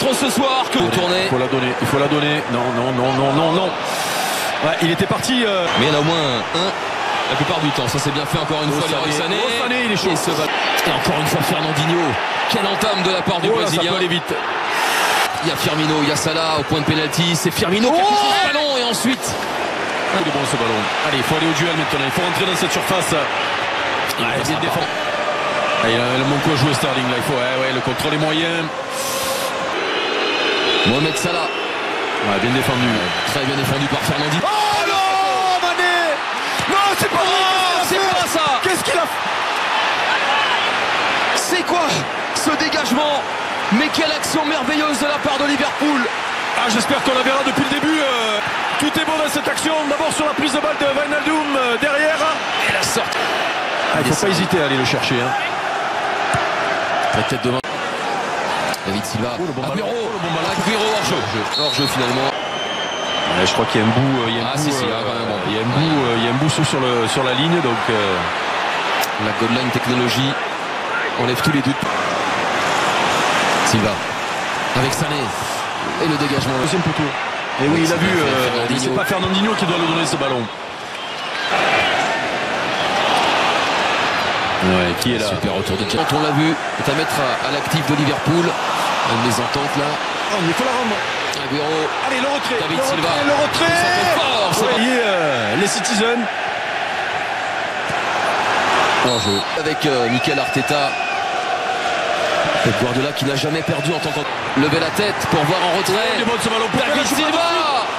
montre ce soir que vous tournez. Il faut la donner, il faut la donner. Non, non, non, non, non, non. Ouais, il était parti. Mais il y en a au moins un la plupart du temps. Ça c'est bien fait encore une fois. Sané, il est chaud. Et encore une fois Fernandinho. Quelle entame de la part du Brésilien. Ça peut aller vite. Il y a Firmino, il y a Salah au point de pénalty. C'est Firmino qui a touché ce ballon et ensuite. Il est bon ce ballon. Allez, il faut aller au duel maintenant. Il faut rentrer dans cette surface. Il bien défend. Il a mon coup à jouer Sterling là. Il faut, le contrôle est moyen. Mohamed Salah. Ouais, bien défendu. Très bien défendu par Fernandinho. Oh non, Mané. Non, c'est pas ça. Qu'est-ce qu'il a fait? C'est quoi ce dégagement? Mais quelle action merveilleuse de la part de Liverpool. Ah, j'espère qu'on la verra depuis le début. Tout est bon dans cette action. D'abord sur la prise de balle de Wijnaldum derrière. Et la sorte. Il ne faut pas hésiter à aller le chercher. La tête de main. David Silva. Aguero hors-jeu finalement. Ouais, je crois qu'il y a un bout. Il y a un bout sur la ligne. Donc la goal line technologie enlève tous les doutes. Silva avec Sané et le dégagement. Deuxième poteau. Et oui, il a vu. C'est pas Fernandinho qui doit lui donner ce ballon. Ouais, qui est là? Super retour de Quand on l'a vu, est à mettre à l'actif de Liverpool. Une mésentente là. Oh, mais il faut la rendre. Aguero. Allez, le retrait. David Silva. Le retrait. Fort, vous voyez les Citizens. Hors-jeu. Avec Mikel Arteta. Pep Guardiola qui n'a jamais perdu en tant que... Lever la tête pour voir en retrait. Il est bon ce ballon. David Silva.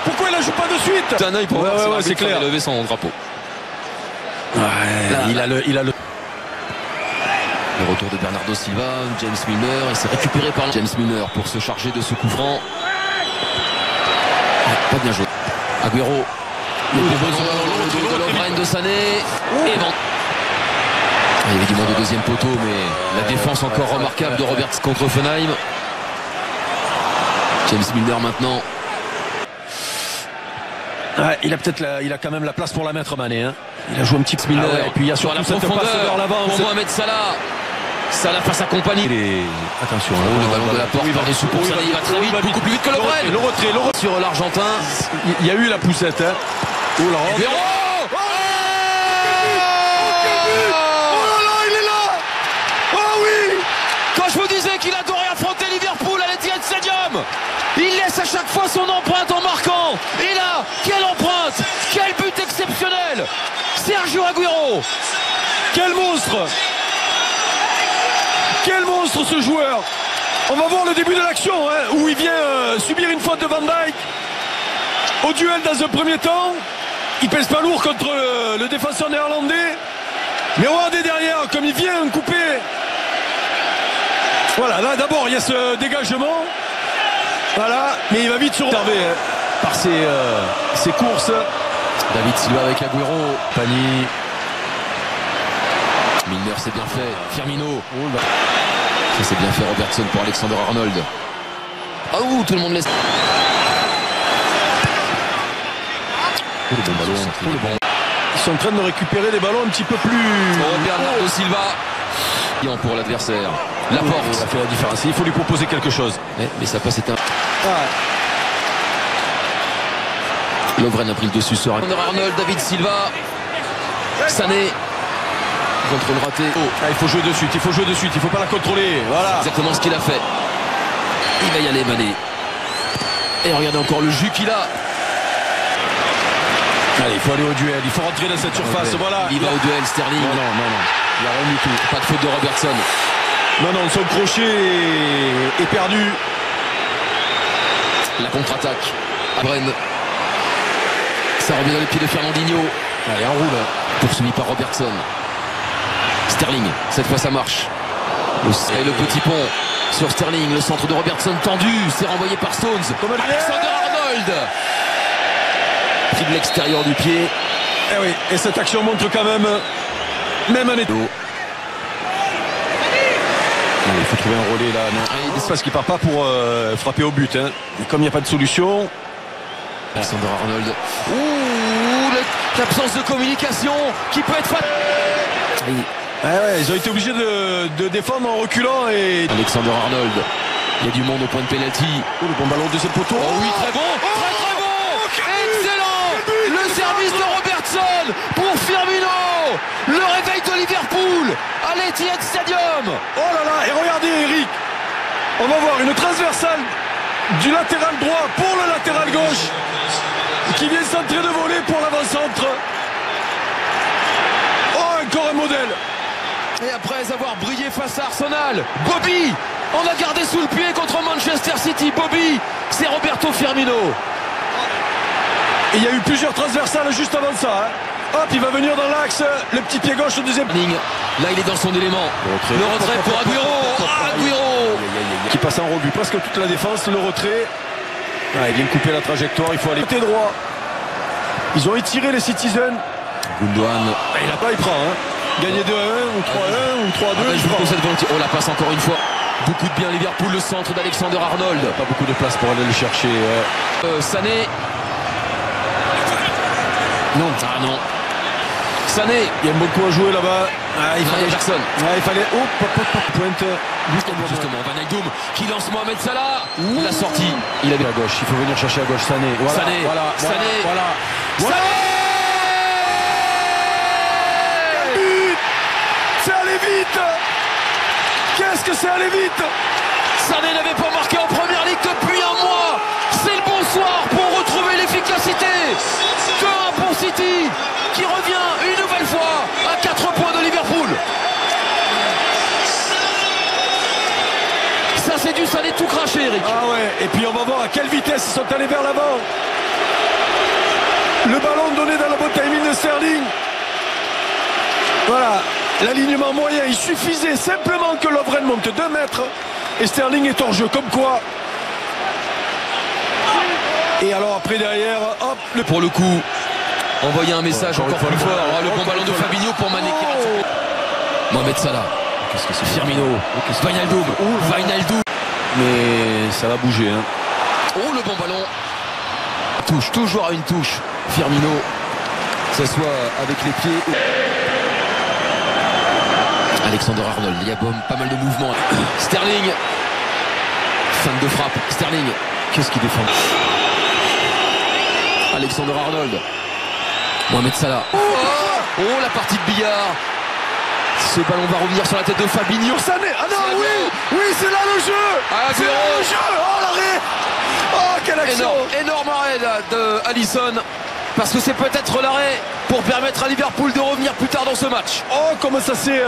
Pourquoi il la joue pas de suite? Un œil pour voir c'est clair. Il a levé son drapeau. Ouais, il a le... Le retour de Bernardo Silva, James Milner, il s'est récupéré par James Milner pour se charger de ce coup franc. Pas bien joué. Aguero. Le de Lovren de Sané. Et bon. Il y avait du monde au deuxième poteau, mais la défense encore remarquable de Roberts contre Offenheim. James Milner maintenant. Ouais, il a quand même la place pour la mettre, Mané. Il a joué un petit peu Milner. Et puis il y a surtout cette passe vers l'avant. Pour Mohamed Salah. Salah face à compagnie. Attention, le ballon de la porte par-dessus pour Salah, il va très vite, beaucoup plus vite que Lovren. Le retrait. Sur l'Argentin. Il y a eu la poussette. Oh la rentre. Oh là là, il est là. Oh oui. Quand je vous disais qu'il adorait affronter Liverpool à l'Etihad Stadium, il laisse à chaque fois son empreinte en marquant. Et là, quelle empreinte, quel but exceptionnel. Sergio Aguero. Quel monstre. Quel monstre ce joueur. On va voir le début de l'action où il vient subir une faute de Van Dijk. Au duel dans un premier temps. Il pèse pas lourd contre le défenseur néerlandais. Mais regardez derrière comme il vient couper. Voilà, là d'abord il y a ce dégagement. Voilà, mais il va vite se retrouver par ses courses. David Silva avec Aguero. Pani. Milner c'est bien fait. Firmino. Ça c'est bien fait Robertson pour Alexander Arnold. Ah ouh, tout le monde laisse. Le bon ballon. Ils sont en train de récupérer des ballons un petit peu plus. Bernardo Silva. Pour l'adversaire. La porte. Ça fait la différence. Il faut lui proposer quelque chose. Mais ça passe c'est un. Lovren a pris le dessus sur Arnold, David Silva. Sané. Contrôle raté. Il faut jouer de suite, il faut pas la contrôler. Voilà. Exactement ce qu'il a fait. Il va y aller, Mané. Et regardez encore le jus qu'il a. Allez, il faut aller au duel, il faut rentrer dans cette surface. Voilà. Il va au duel, Sterling. Non. Il n'y a rien du tout. Pas de faute de Robertson. Non, son crochet est perdu. La contre-attaque. Bren. Ça revient dans les pieds de Fernandinho. Allez, en roule. Poursuivi par Robertson. Sterling, cette fois ça marche. Et le petit pont sur Sterling, le centre de Robertson tendu, c'est renvoyé par Stones. Alexander Arnold. Pris de l'extérieur du pied. Et oui, et cette action montre quand même un état. Il faut trouver un relais là. C'est parce qu'il part pas pour frapper au but. Et comme il n'y a pas de solution. Alexander Arnold. Ouh, l'absence de communication qui peut être fatale. Ils ont été obligés de défendre en reculant. Et Alexander Arnold. Il y a du monde au point de pénalty. Oh, le bon ballon au deuxième poteau. Oh oui, très bon, très bon. Excellent. Le service de Robertson pour Firmino. Le réveil de Liverpool à l'Etihad Stadium. Oh là là, et regardez Eric. On va voir une transversale du latéral droit pour le latéral gauche qui vient centrer de voler pour l'avant-centre. Oh, encore un modèle. Et après avoir brillé face à Arsenal, Bobby, on a gardé sous le pied contre Manchester City. Bobby, c'est Roberto Firmino. Et il y a eu plusieurs transversales juste avant ça. Hop, il va venir dans l'axe, le petit pied gauche au deuxième ligne. Là, il est dans son élément. Le retrait pour Agüero. Qui passe en rebut presque toute la défense. Le retrait. Ah, il vient couper la trajectoire. Il faut aller côté droit. Ils ont étiré les Citizens. Gundogan. Et là, il prend. Gagner 2-1 ou 3-1 ou 3-2. Je vous concède volontiers. Oh, la passe encore une fois. Beaucoup de bien Liverpool, le centre d'Alexander Arnold. Pas beaucoup de place pour aller le chercher. Sané. Non. Ah non. Sané. Il y a un bon coup à jouer là-bas. Il fallait personne. Il fallait. Oh, pointe. Justement, Van Dijkum qui lance Mohamed Salah. La sortie. Il avait à gauche. Il faut venir chercher à gauche. Sané. Voilà. Sané. Sané. Voilà. C'est allé vite. Qu'est-ce que c'est allé vite. Sané n'avait pas marqué en première ligue depuis un mois. C'est le bonsoir pour retrouver l'efficacité. 2-1 pour City qui revient une nouvelle fois à 4 points de Liverpool. Ça c'est du Sané tout craché, Eric. Ah ouais, et puis on va voir à quelle vitesse ils sont allés vers l'avant. Le ballon donné dans le bon timing de Sterling. Voilà, l'alignement moyen, il suffisait simplement que Lovren monte 2 mètres et Sterling est hors jeu, comme quoi. Et alors après derrière, hop, pour le coup, envoyer un message encore plus fort. Le bon ballon de Fabinho pour Mané qui rate. Mohamed Salah. Qu'est-ce que c'est Firmino. Wijnaldum. Mais ça va bouger. Oh, le bon ballon. Touche, toujours à une touche. Firmino. Que ce soit avec les pieds. Alexander Arnold. Il y a pas mal de mouvements. Sterling. Fin de frappe. Sterling. Qu'est-ce qu'il défend? Alexander Arnold. Mohamed Salah. Oh, la partie de billard. Ce ballon va revenir sur la tête de Fabinho. Sané. Ah non, oui, c'est là le jeu. C'est là le jeu. Oh, l'arrêt. Oh, quelle action. Énorme arrêt de Alisson. Parce que c'est peut-être l'arrêt pour permettre à Liverpool de revenir plus tard dans ce match. Oh, comment ça c'est...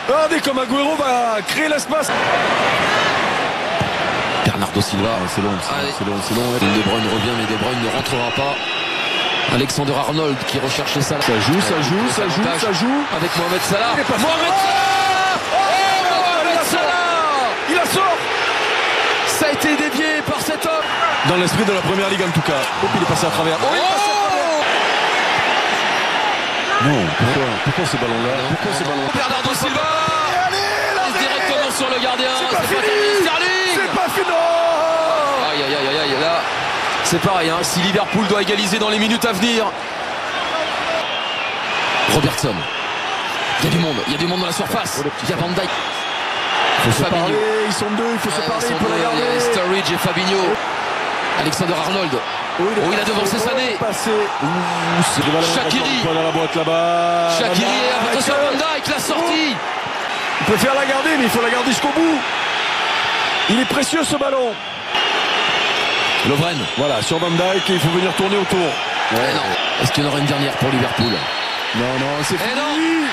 Regardez comme Agüero va créer l'espace. Bernardo Silva. C'est long. De Bruyne revient, mais De Bruyne ne rentrera pas. Alexander Arnold qui recherche ça. Ça joue. Avec Mohamed Salah. Mohamed Salah. Il la sort. Ça a été dévié par cet homme. Dans l'esprit de la première ligue en tout cas. Oh, il est passé à travers. Non, pourquoi ce ballon-là? Bernardo Silva. Directement sur le gardien. C'est pas terminé. Sterling. C'est pas fini. Aïe, là. C'est pareil, si Liverpool doit égaliser dans les minutes à venir. Robertson. Il y a du monde dans la surface. Il y a Van Dijk. Il faut se parler, ils sont deux, il faut se parler. Il y a Sturridge et Fabinho. Alexander Arnold. Il a devancé Sané. Shaqiri. Shaqiri, attention à Van Dijk, la sortie. Il peut faire la garder, mais il faut la garder jusqu'au bout. Il est précieux ce ballon. Lovren. Voilà, sur Van Dijk, il faut venir tourner autour. Non. Est-ce qu'il y en aura une dernière pour Liverpool? Non, c'est fini.